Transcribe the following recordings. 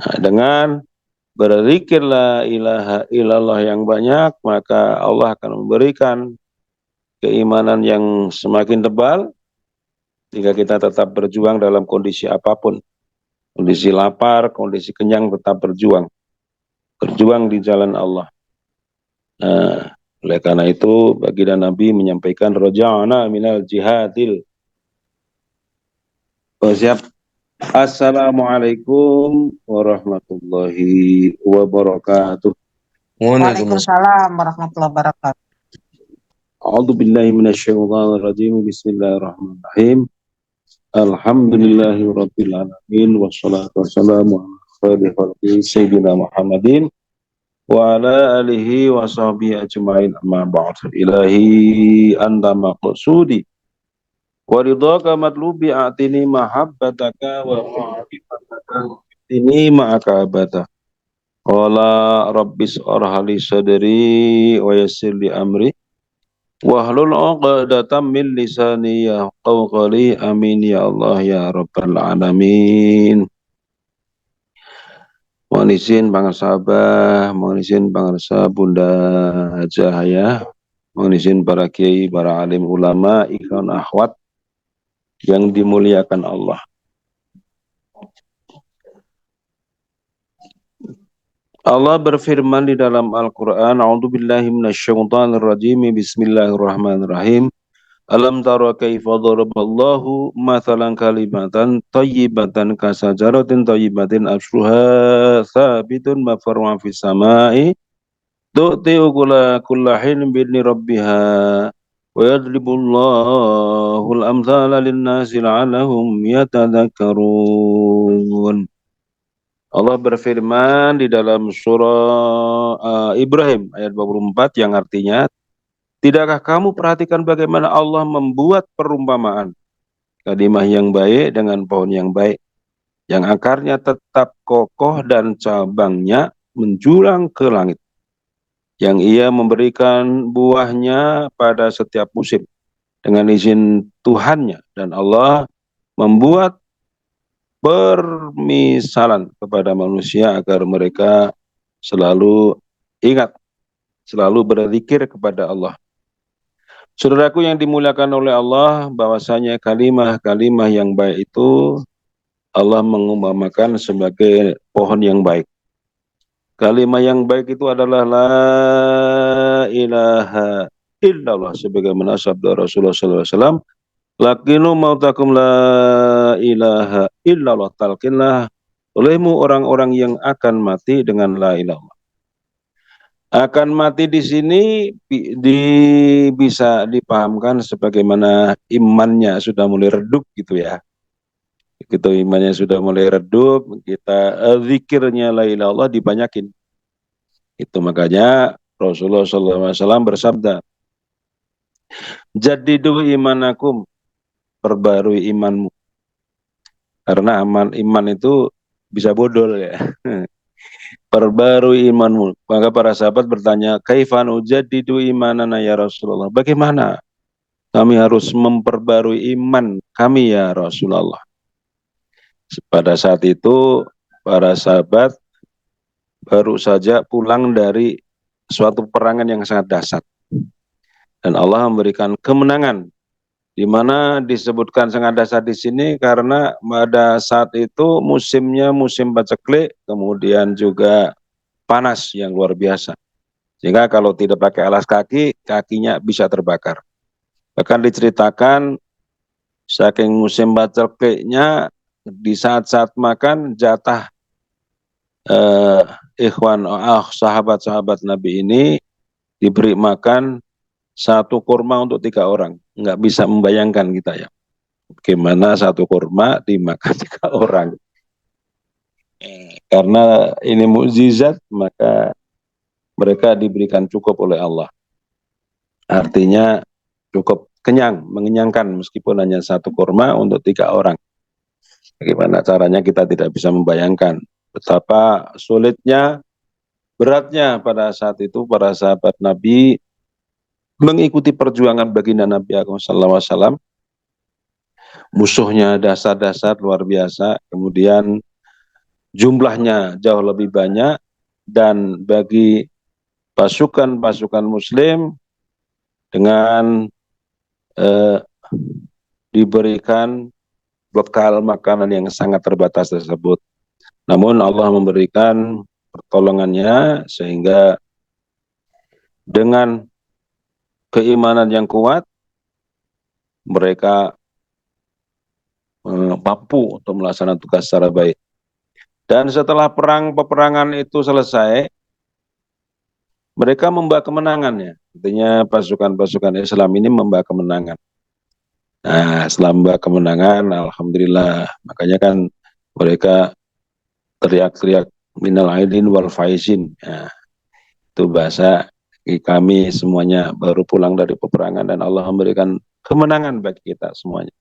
Nah, dengan berzikir la ilaha illallah yang banyak, maka Allah akan memberikan keimanan yang semakin tebal, jika kita tetap berjuang dalam kondisi apapun. Kondisi lapar, kondisi kenyang, tetap berjuang. Berjuang di jalan Allah. Nah, oleh karena itu, baginda Nabi menyampaikan, roja'ana minal jihadil. Siap. Assalamualaikum warahmatullahi wabarakatuh. Waalaikumsalam. Waalaikumsalam warahmatullahi wabarakatuh. A'udzu billahi minasyaitonir rajim. Bismillahirrahmanirrahim. Alhamdulillahi rabbil alamin wassalatu wassalamu ala khairil khalqi sayyidina Muhammadin wa ala alihi wa sahbihi ajma'in, amma ba'd. Ilahi anta maqsudi wa ridhaka matlubi, atini mahabbataka wa ma'rifataka ini ma'aka abada. Qala rabbis arhali sadri wa yassir li amri wahlul 'uqdatam min lisani yafqahu qawli. Amin ya Allah ya rabbal alamin. Mohon izin bangsa Abah, mohon izin bangsa Bunda Cahaya, mohon izin para kiai, para alim ulama, ikhwan akhwat yang dimuliakan Allah. Allah berfirman di dalam Al-Quran, A'udzubillahi minasyaitonirrajim, Bismillahirrahmanirrahim. Alam tara kaifa daraballahu mathalan kalimatan thayyibatan kasajaratin thayyibatin asluha thabitun ma far'a fis samai tu'ti ukula kullahin bi'idni rabbiha wa yadribullahu al-amthala lin-nasi la'allahum yatadhakkarun. Allah berfirman di dalam surah Ibrahim ayat 24 yang artinya, tidakkah kamu perhatikan bagaimana Allah membuat perumpamaan kalimah yang baik dengan pohon yang baik, yang akarnya tetap kokoh dan cabangnya menjulang ke langit, yang ia memberikan buahnya pada setiap musim dengan izin Tuhannya, dan Allah membuat permisalan kepada manusia agar mereka selalu ingat, selalu berzikir kepada Allah. Saudaraku yang dimuliakan oleh Allah, bahwasanya kalimah-kalimah yang baik itu Allah mengumpamakan sebagai pohon yang baik. Kalimah yang baik itu adalah la ilaha illallah, sebagaimana sabda Rasulullah SAW, lakinu mautakum la ilaha illallah, talqinlah olehmu orang-orang yang akan mati dengan la ilaha. Akan mati di sini bisa dipahamkan sebagaimana imannya sudah mulai redup gitu ya. Begitu imannya sudah mulai redup, kita zikirnya la ilaha illallah dibanyakin. Itu makanya Rasulullah SAW bersabda, jadidu imanakum, perbarui imanmu. Karena iman itu bisa bodol ya. Perbarui imanmu. Maka para sahabat bertanya, kaifan ujaddidu imanana ya Rasulullah? Bagaimana kami harus memperbarui iman kami ya Rasulullah? Pada saat itu para sahabat baru saja pulang dari suatu perangan yang sangat dahsyat. Dan Allah memberikan kemenangan, di mana disebutkan sangat dahsyat di sini karena pada saat itu musimnya musim paceklik, kemudian juga panas yang luar biasa. Sehingga kalau tidak pakai alas kaki, kakinya bisa terbakar. Bahkan diceritakan saking musim pacekliknya, di saat-saat makan jatah sahabat-sahabat Nabi ini diberi makan satu kurma untuk 3 orang. Nggak bisa membayangkan kita ya, bagaimana satu kurma dimakan 3 orang. Karena ini mukjizat, maka mereka diberikan cukup oleh Allah. Artinya cukup kenyang, mengenyangkan meskipun hanya satu kurma untuk 3 orang. Bagaimana caranya kita tidak bisa membayangkan betapa sulitnya, beratnya pada saat itu para sahabat Nabi mengikuti perjuangan baginda Nabi SAW. Musuhnya dasar-dasar luar biasa, kemudian jumlahnya jauh lebih banyak, dan bagi pasukan-pasukan muslim dengan diberikan bekal makanan yang sangat terbatas tersebut. Namun Allah memberikan pertolongannya sehingga dengan keimanan yang kuat mereka mampu untuk melaksanakan tugas secara baik. Dan setelah peperangan itu selesai, mereka membawa kemenangannya. Artinya pasukan-pasukan Islam ini membawa kemenangan. Nah, setelah membawa kemenangan, alhamdulillah. Makanya kan mereka teriak-teriak minal aidin wal faizin. Nah, itu bahasa kami semuanya baru pulang dari peperangan dan Allah memberikan kemenangan bagi kita semuanya.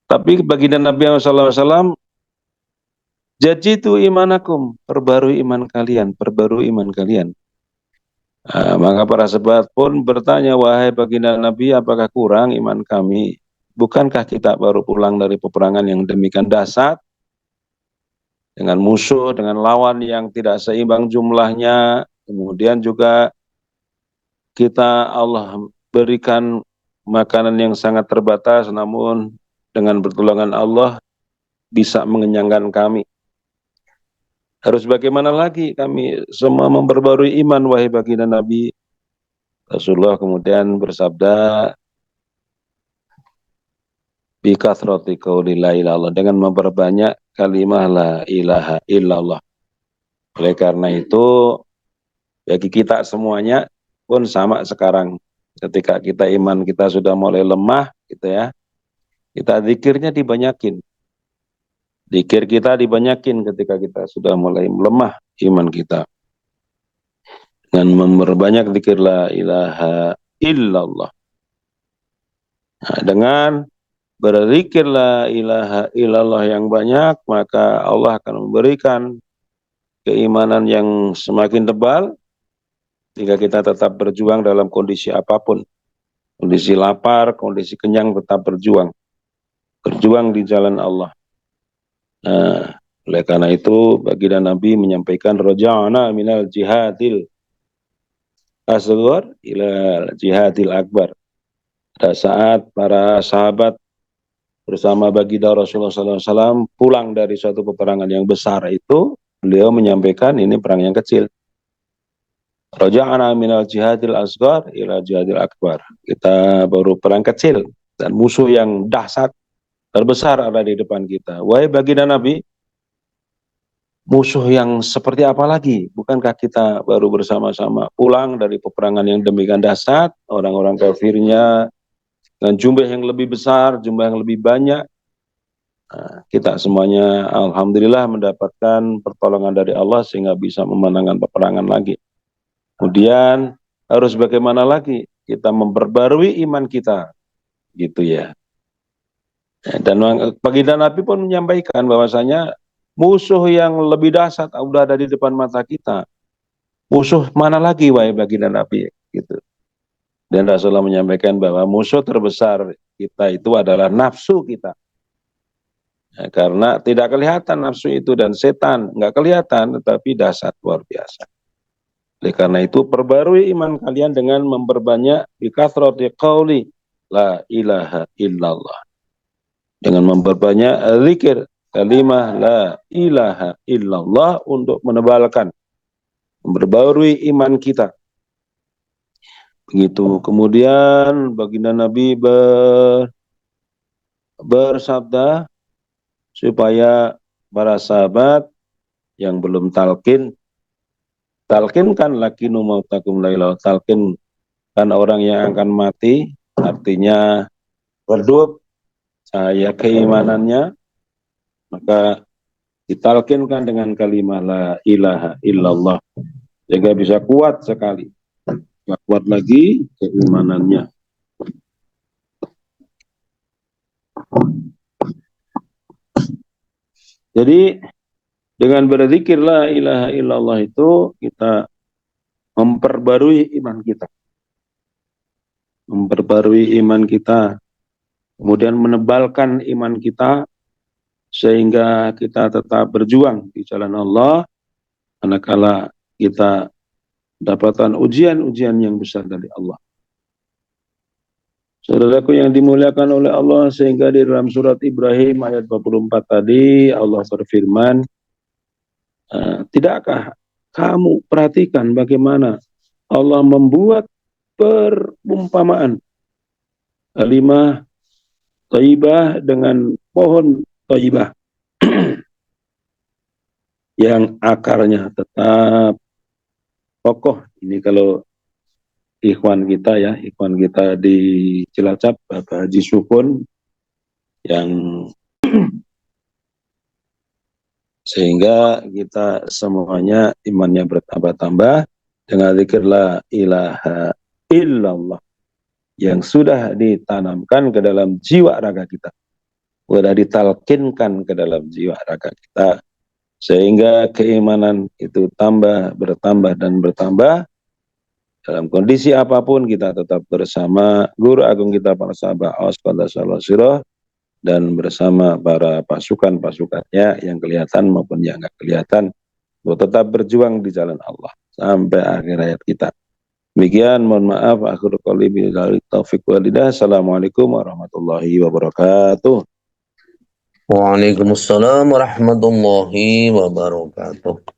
Tapi baginda Nabi SAW, jajitu imanakum, perbarui iman kalian, perbarui iman kalian. Maka para sahabat pun bertanya, wahai baginda Nabi, apakah kurang iman kami? Bukankah kita baru pulang dari peperangan yang demikian dahsyat, dengan musuh, dengan lawan yang tidak seimbang jumlahnya, kemudian juga kita Allah berikan makanan yang sangat terbatas, namun dengan pertolongan Allah bisa mengenyangkan kami. Harus bagaimana lagi kami semua memperbarui iman, wahai baginda Nabi? Rasulullah kemudian bersabda, bikathrati qauli la ilaha illallah, dengan memperbanyak kalimah la ilaha illallah. Oleh karena itu, bagi kita semuanya pun sama sekarang. Ketika kita iman kita sudah mulai lemah, gitu ya, kita zikirnya dibanyakin. Zikir kita dibanyakin ketika kita sudah mulai lemah iman kita. Dengan memperbanyak zikir la ilaha illallah. Nah, dengan berzikir la ilaha illallah yang banyak, maka Allah akan memberikan keimanan yang semakin tebal, sehingga kita tetap berjuang dalam kondisi apapun. Kondisi lapar, kondisi kenyang, tetap berjuang. Berjuang di jalan Allah. Nah, oleh karena itu baginda Nabi menyampaikan raja'na minal jihadil asghar ila jihadil akbar. Pada saat para sahabat bersama baginda Rasulullah SAW pulang dari suatu peperangan yang besar itu, beliau menyampaikan ini perang yang kecil. Raja'na minal jihadil asghar ila jihadil akbar. Kita baru perang kecil dan musuh yang dahsyat terbesar ada di depan kita. Wahai baginda Nabi, musuh yang seperti apa lagi? Bukankah kita baru bersama-sama pulang dari peperangan yang demikian dahsyat, orang-orang kafirnya dengan jumlah yang lebih besar, jumlah yang lebih banyak. Nah, kita semuanya alhamdulillah mendapatkan pertolongan dari Allah sehingga bisa memenangkan peperangan lagi. Kemudian harus bagaimana lagi? Kita memperbarui iman kita, gitu ya. Dan baginda Nabi pun menyampaikan bahwasanya musuh yang lebih dahsyat sudah ada di depan mata kita. Musuh mana lagi wahai baginda Nabi? Gitu. Dan Rasulullah menyampaikan bahwa musuh terbesar kita itu adalah nafsu kita. Ya, karena tidak kelihatan nafsu itu dan setan nggak kelihatan, tetapi dahsyat luar biasa. Oleh karena itu perbarui iman kalian dengan memperbanyak bikathrati qauli la ilaha illallah. Dengan memperbanyak zikir kalimah la ilaha illallah untuk menebalkan, memperbarui iman kita. Begitu. Kemudian baginda Nabi bersabda supaya para sahabat yang belum talkinkan lakinu mautakum la ilaha, talkinkan orang yang akan mati, artinya redup cahaya keimanannya, maka ditalkinkan dengan kalimat la ilaha illallah sehingga bisa kuat sekali, kuat lagi keimanannya. Jadi dengan berzikir la ilaha illallah itu kita memperbarui iman kita, kemudian menebalkan iman kita sehingga kita tetap berjuang di jalan Allah, manakala kita dapatkan ujian-ujian yang besar dari Allah. Saudaraku yang dimuliakan oleh Allah, sehingga di dalam surat Ibrahim ayat 24 tadi Allah berfirman, tidakkah kamu perhatikan bagaimana Allah membuat perumpamaan kalimah thayyibah dengan pohon thayyibah yang akarnya tetap kokoh. Ini kalau ikhwan kita di Cilacap, Bapak Haji Sukun, yang sehingga kita semuanya imannya bertambah-tambah dengan zikir la ilaha illallah yang sudah ditanamkan ke dalam jiwa raga kita, sudah ditalkinkan ke dalam jiwa raga kita, sehingga keimanan itu bertambah dan bertambah. Dalam kondisi apapun kita tetap bersama guru agung kita para sahabat Aus dan bersama para pasukan-pasukannya yang kelihatan maupun yang nggak kelihatan, untuk tetap berjuang di jalan Allah sampai akhir hayat kita. Demikian, mohon maaf, akhir qouli billahi taufiq walhidayah. Assalamualaikum warahmatullahi wabarakatuh. Waalaikumsalam warahmatullahi wabarakatuh.